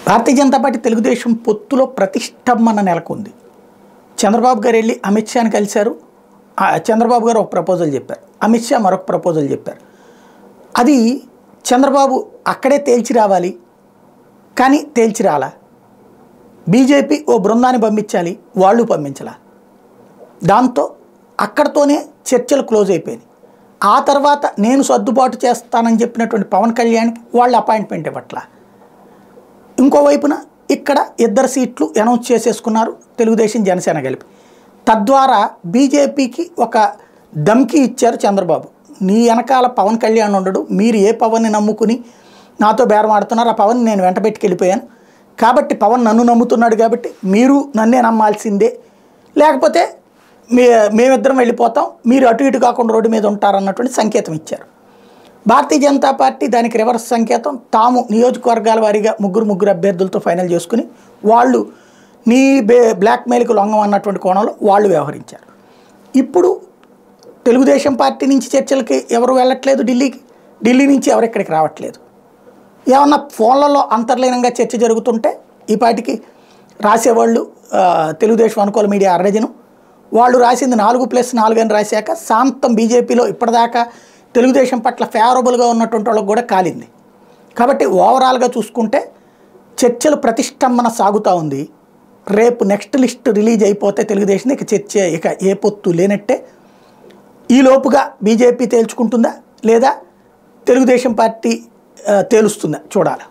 Bharatiya Janata party Telugu Desam పొత్తులో ప్రతిష్టంభన నెలకొంది. చంద్రబాబు గారు వెళ్ళి అమిత్ షాని కలిశారు. చంద్రబాబు గారు ఒక ప్రపోజల్ చెప్పారు, అమిత్ షా మరొక ప్రపోజల్ చెప్పారు. అది చంద్రబాబు అక్కడే తేల్చి రావాలి, కానీ తేల్చి రాలా. బీజేపీ ఓ బృందాన్ని పంపించాలి, వాళ్ళు పంపించాల. దాంతో అక్కడతోనే చర్చలు క్లోజ్ అయిపోయినాయి. ఆ తర్వాత నేను సర్దుబాటు చేస్తానని చెప్పినటువంటి పవన్ కళ్యాణ్కి వాళ్ళు అపాయింట్మెంట్ ఇవ్వట్లా. ఇంకోవైపున ఇక్కడ 2 సీట్లు అనౌన్స్ చేసేసుకున్నారు తెలుగుదేశం జనసేన కలిపి. తద్వారా బీజేపీకి ఒక ధమ్కి ఇచ్చారు చంద్రబాబు. నీ వెనకాల పవన్ కళ్యాణ్ ఉండడు, మీరు ఏ పవన్ని నమ్ముకుని నాతో బేరం ఆడుతున్నారు, ఆ పవన్ నేను వెంట పెట్టుకెళ్ళిపోయాను కాబట్టి పవన్ నన్ను నమ్ముతున్నాడు కాబట్టి మీరు నన్నే నమ్మాల్సిందే, లేకపోతే మేమిద్దరం వెళ్ళిపోతాం, మీరు అటు ఇటు కాకుండా రోడ్డు మీద ఉంటారన్నటువంటి సంకేతం ఇచ్చారు. భారతీయ జనతా పార్టీ దానికి రివర్స్ సంకేతం, తాము నియోజకవర్గాల వారీగా ముగ్గురు అభ్యర్థులతో ఫైనల్ చేసుకుని వాళ్ళు నీ బ్లాక్మెయిల్కి లొంగం అన్నటువంటి కోణంలో వాళ్ళు వ్యవహరించారు. ఇప్పుడు తెలుగుదేశం పార్టీ నుంచి చర్చలకి ఎవరు వెళ్ళట్లేదు, ఢిల్లీ నుంచి ఎవరు ఇక్కడికి రావట్లేదు. ఏమన్నా ఫోన్లలో అంతర్లీనంగా చర్చ జరుగుతుంటే ఈ పార్టీకి రాసేవాళ్ళు తెలుగుదేశం అనుకూల మీడియా అర్రజను, వాళ్ళు రాసింది 4+4 అని రాశాక శాంతం బీజేపీలో ఇప్పటిదాకా తెలుగుదేశం పట్ల ఫేవరబుల్గా ఉన్నటువంటి వాళ్ళకి కూడా కాలింది. కాబట్టి ఓవరాల్గా చూసుకుంటే చర్చలు ప్రతిష్టంభన సాగుతూ ఉంది. రేపు నెక్స్ట్ లిస్ట్ రిలీజ్ అయిపోతే తెలుగుదేశం ఇక చర్చ ఇక ఏ పొత్తు లేనట్టే. ఈ లోపుగా బీజేపీ తేల్చుకుంటుందా లేదా తెలుగుదేశం పార్టీ తేలుస్తుందా చూడాలి.